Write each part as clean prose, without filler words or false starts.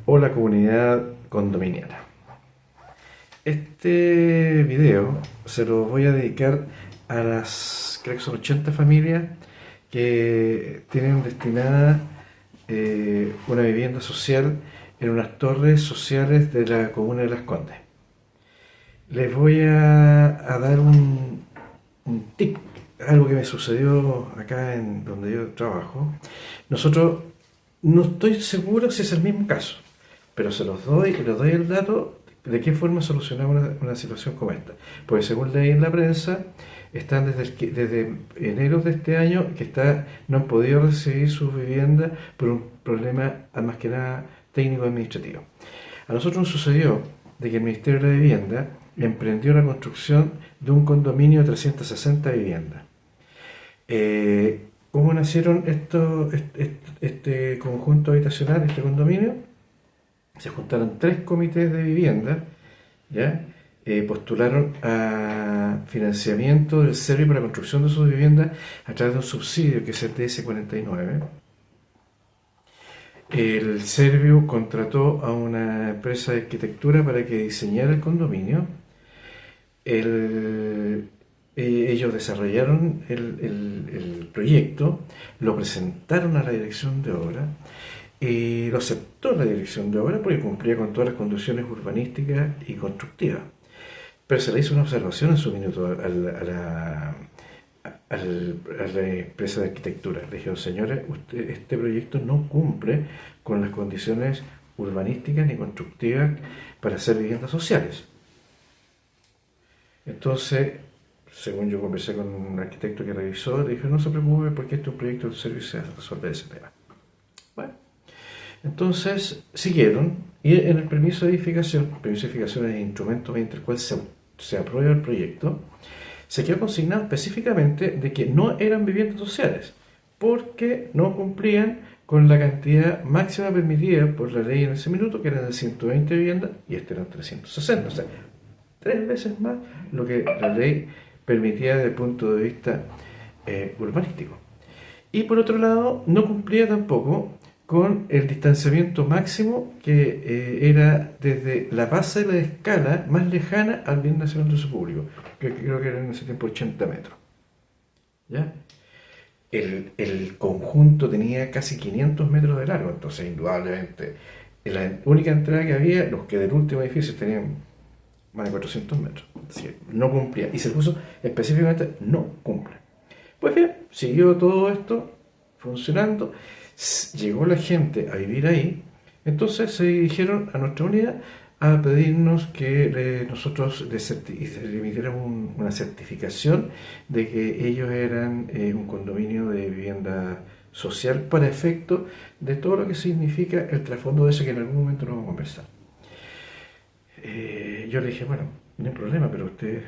Hola comunidad condominiana. Este video se lo voy a dedicar a las, creo que son 80 familias que tienen destinada una vivienda social en unas torres sociales de la comuna de Las Condes. Les voy a dar un tip, algo que me sucedió acá en donde yo trabajo. Nosotros, no estoy seguro si es el mismo caso, pero se los doy y les doy el dato de qué forma solucionar una situación como esta. Porque según leí en la prensa, están desde enero de este año no han podido recibir sus viviendas por un problema más que nada técnico-administrativo. A nosotros nos sucedió de que el Ministerio de la Vivienda emprendió la construcción de un condominio de 360 viviendas. ¿Cómo nacieron este conjunto habitacional, este condominio? Se juntaron tres comités de vivienda, ¿ya? Postularon a financiamiento del SERVI para la construcción de sus viviendas a través de un subsidio que es el DS49. El Servio contrató a una empresa de arquitectura para que diseñara el condominio. Ellos desarrollaron el proyecto, lo presentaron a la dirección de obra y lo aceptó la dirección de obra porque cumplía con todas las condiciones urbanísticas y constructivas. Pero se le hizo una observación en su minuto a la empresa de arquitectura. Le dijeron, señores, este proyecto no cumple con las condiciones urbanísticas ni constructivas para hacer viviendas sociales. Entonces, según yo conversé con un arquitecto que revisó, le dije, no se preocupe porque este es un proyecto del servicio y se resuelve ese tema. Bueno, entonces siguieron y en el permiso de edificación es el instrumento mediante el cual se aprueba el proyecto, se quedó consignado específicamente de que no eran viviendas sociales porque no cumplían con la cantidad máxima permitida por la ley en ese minuto, que eran de 120 viviendas, y este eran 360, o sea, 3 veces más lo que la ley permitía desde el punto de vista urbanístico. Y por otro lado, no cumplía tampoco con el distanciamiento máximo que era desde la base de la escala más lejana al bien nacional de uso público, que creo que era en ese tiempo 80 metros. ¿Ya? El conjunto tenía casi 500 metros de largo, entonces indudablemente la única entrada que había, los que del último edificio tenían más de 400 metros, es decir, no cumplía, y se puso específicamente no cumple. Pues bien, siguió todo esto funcionando, llegó la gente a vivir ahí, entonces se dirigieron a nuestra unidad a pedirnos que nosotros les emitiéramos una certificación de que ellos eran un condominio de vivienda social para efecto de todo lo que significa el trasfondo de eso que en algún momento nos vamos a conversar. Yo le dije, bueno, no hay problema, pero ustedes,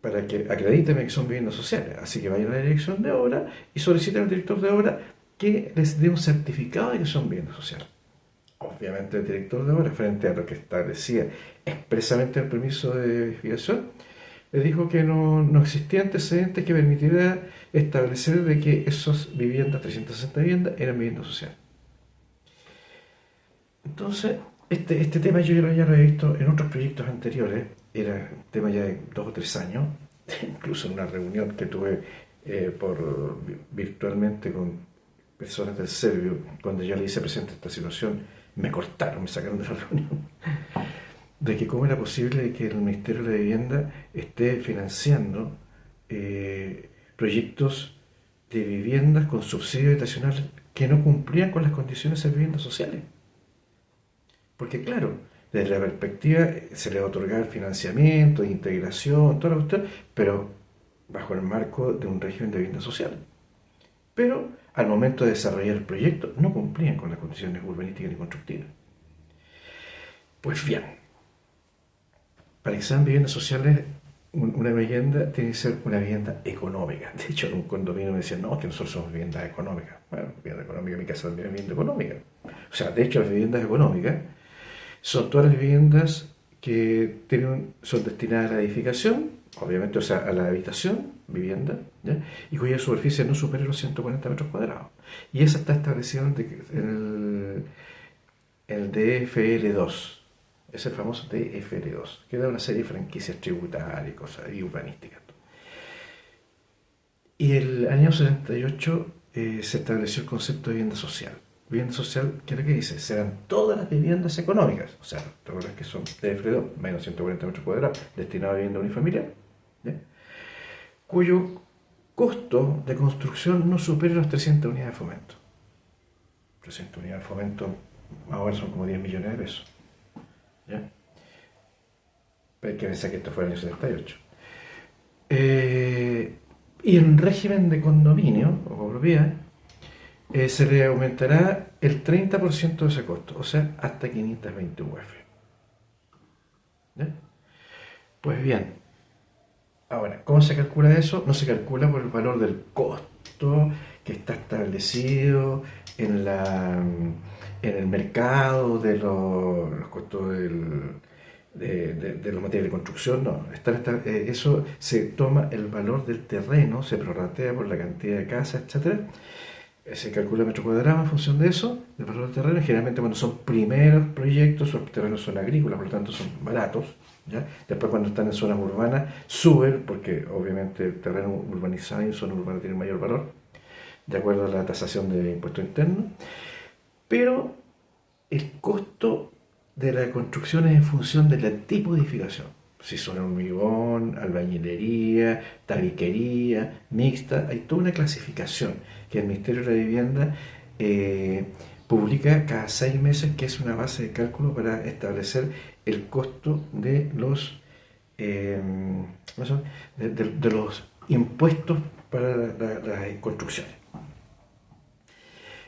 para que acredíteme que son viviendas sociales, así que vayan a la dirección de obra y soliciten al director de obra que les dé un certificado de que son viviendas sociales. Obviamente el director de obra, frente a lo que establecía expresamente el permiso de edificación, le dijo que no existía antecedentes que permitiera establecer de que esas viviendas, 360 viviendas, eran viviendas sociales. Entonces, este tema yo ya lo he visto en otros proyectos anteriores, era un tema ya de 2 o 3 años, incluso en una reunión que tuve virtualmente con personas del Servio, cuando yo le hice presente esta situación, me cortaron, me sacaron de la reunión, de que cómo era posible de que el Ministerio de la Vivienda esté financiando proyectos de viviendas con subsidio habitacional que no cumplían con las condiciones de viviendas sociales. Porque claro, desde la perspectiva se le va a otorgar financiamiento, integración, toda la cuestión, pero bajo el marco de un régimen de vivienda social. Pero al momento de desarrollar el proyecto no cumplían con las condiciones urbanísticas ni constructivas. Pues bien, para que sean viviendas sociales, una vivienda tiene que ser una vivienda económica. De hecho, en un condominio me decían, no, que nosotros somos viviendas económicas. Bueno, vivienda económica, mi casa también es vivienda económica. O sea, de hecho, las viviendas económicas son todas las viviendas que son destinadas a la edificación, obviamente, o sea, a la habitación, vivienda, ¿ya? Y cuya superficie no supere los 140 metros cuadrados. Y esa está establecida el DFL2, es el famoso DFL2, que da una serie de franquicias tributarias y cosas y urbanísticas. Y el año 78 se estableció el concepto de vivienda social. Vivienda social, ¿qué es lo que dice? Serán todas las viviendas económicas, o sea, todas las que son DFL2, menos 140 metros cuadrados, destinadas a vivienda unifamiliar, ¿ya? Cuyo costo de construcción no supere las 300 unidades de fomento. 300 unidades de fomento ahora son como 10 millones de pesos. ¿Ya? Pero hay que pensar que esto fue el año 78. Y en régimen de condominio o copropiedad, se le aumentará el 30% de ese costo, o sea, hasta 520 UF. ¿Ya? Pues bien, ahora, ¿cómo se calcula eso? No se calcula por el valor del costo que está establecido en el mercado de los costos de los materiales de construcción, no. Eso se toma el valor del terreno, se prorratea por la cantidad de casas, etc. Se calcula metro cuadrado en función de eso, del valor del terreno. Generalmente cuando son primeros proyectos, los terrenos son agrícolas, por lo tanto son baratos. ¿Ya? Después cuando están en zonas urbanas suben, porque obviamente el terreno urbanizado y en zona urbana tiene mayor valor, de acuerdo a la tasación de impuestos internos. Pero el costo de la construcción es en función del tipo de edificación. Si son hormigón, albañilería, tabiquería, mixta, hay toda una clasificación que el Ministerio de la Vivienda publica cada 6 meses, que es una base de cálculo para establecer el costo de los de los impuestos para las construcciones.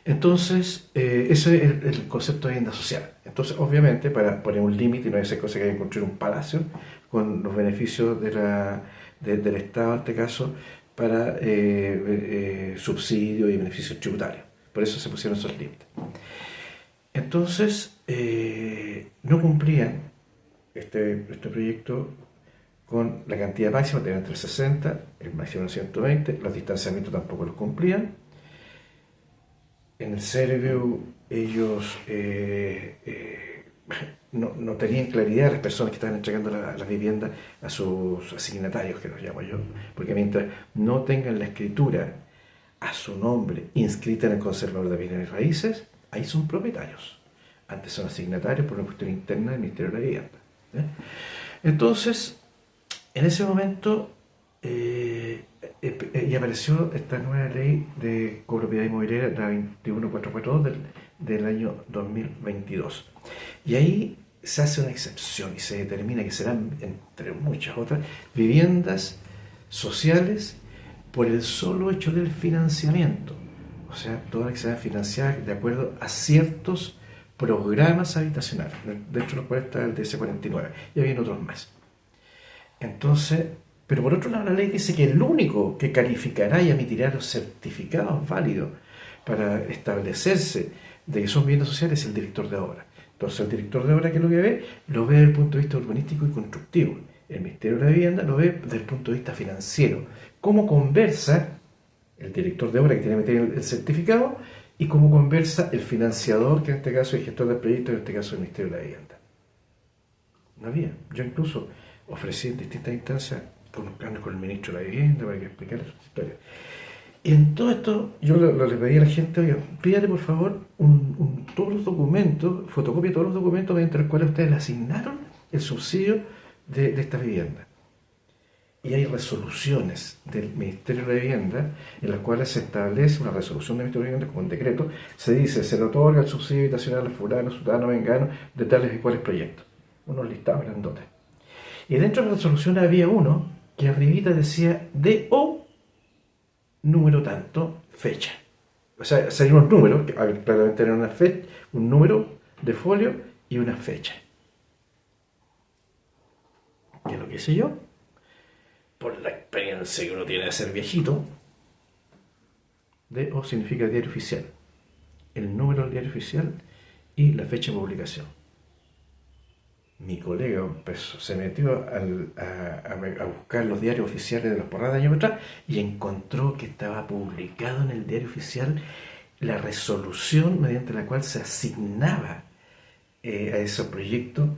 Entonces, ese es el concepto de vivienda social. Entonces, obviamente, para poner un límite, no es cosa que hay que construir un palacio con los beneficios del Estado, en este caso, para subsidios y beneficios tributarios. Por eso se pusieron esos límites. Entonces, no cumplían este proyecto con la cantidad máxima, tenían 360, el máximo era 120, los distanciamientos tampoco los cumplían. En el Servio ellos no tenían claridad las personas que estaban entregando las viviendas a sus asignatarios, que los llamo yo, porque mientras no tengan la escritura a su nombre inscrita en el conservador de bienes y raíces, ahí son propietarios. Antes son asignatarios por una cuestión interna del Ministerio de la Vivienda. Entonces, en ese momento y apareció esta nueva ley de copropiedad inmobiliaria, la 21442 del año 2022. Y ahí se hace una excepción y se determina que serán, entre muchas otras, viviendas sociales por el solo hecho del financiamiento. O sea, todas las que sean financiadas de acuerdo a ciertos programas habitacionales, dentro de los cuales está el DS49, y había otros más. Entonces, pero por otro lado la ley dice que el único que calificará y emitirá los certificados válidos para establecerse de que son viviendas sociales es el director de obra. Entonces el director de obra, ¿qué es lo que ve? Lo ve desde el punto de vista urbanístico y constructivo. El Ministerio de la Vivienda lo ve desde el punto de vista financiero. ¿Cómo conversa el director de obra que tiene que emitir el certificado y cómo conversa el financiador, que en este caso es el gestor del proyecto, en este caso el Ministerio de la Vivienda? No había. Yo incluso ofrecí en distintas instancias con el ministro de la Vivienda para que explicara su historia. Y en todo esto yo le pedí a la gente, oiga, pídale por favor todos los documentos, fotocopia todos los documentos mediante los cuales ustedes le asignaron el subsidio de esta vivienda. Y hay resoluciones del Ministerio de la Vivienda en las cuales se establece una resolución del Ministerio de la Vivienda con un decreto, se dice, se le otorga el subsidio habitacional a fulano, sutano, vengano, de tales y cuales proyectos. Unos listados grandotes. Y dentro de la resolución había uno que arribita decía DO número tanto, fecha. O sea, salían unos números, que claramente eran un número de folio y una fecha. ¿Qué es lo que hice yo? Por la experiencia que uno tiene de ser viejito, DO significa diario oficial. El número del diario oficial y la fecha de publicación. Mi colega se metió a buscar los diarios oficiales de los porradas de años atrás y encontró que estaba publicado en el diario oficial la resolución mediante la cual se asignaba a ese proyecto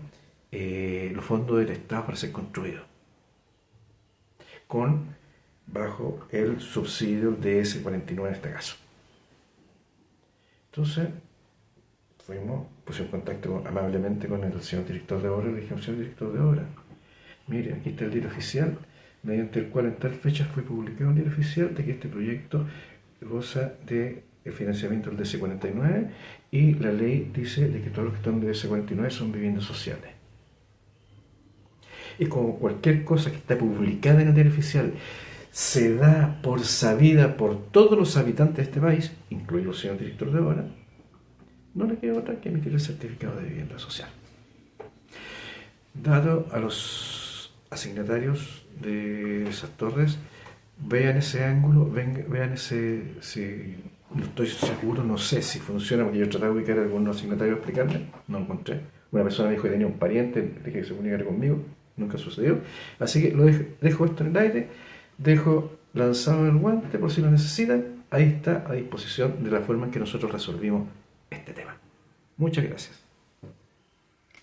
los fondos del Estado para ser construido, bajo el subsidio de S49 en este caso. Entonces, puse en contacto amablemente con el señor director de obra y le dije, señor director de obra, mire, aquí está el diario oficial, mediante el cual en tal fecha fue publicado el diario oficial de que este proyecto goza de financiamiento del DC49 y la ley dice de que todos los que están del DC49 son viviendas sociales. Y como cualquier cosa que está publicada en el diario oficial se da por sabida por todos los habitantes de este país, incluido el señor director de obra, no le queda otra que emitir el certificado de vivienda social. Dado a los asignatarios de esas torres, vean ese ángulo, vean no estoy seguro, no sé si funciona, porque yo trataba de ubicar a algunos asignatarios a explicarme, no encontré. Una persona me dijo que tenía un pariente de que se comunicara conmigo, nunca sucedió. Así que dejo esto en el aire, dejo lanzado el guante por si lo necesitan. Ahí está a disposición de la forma en que nosotros resolvimos este tema. Muchas gracias.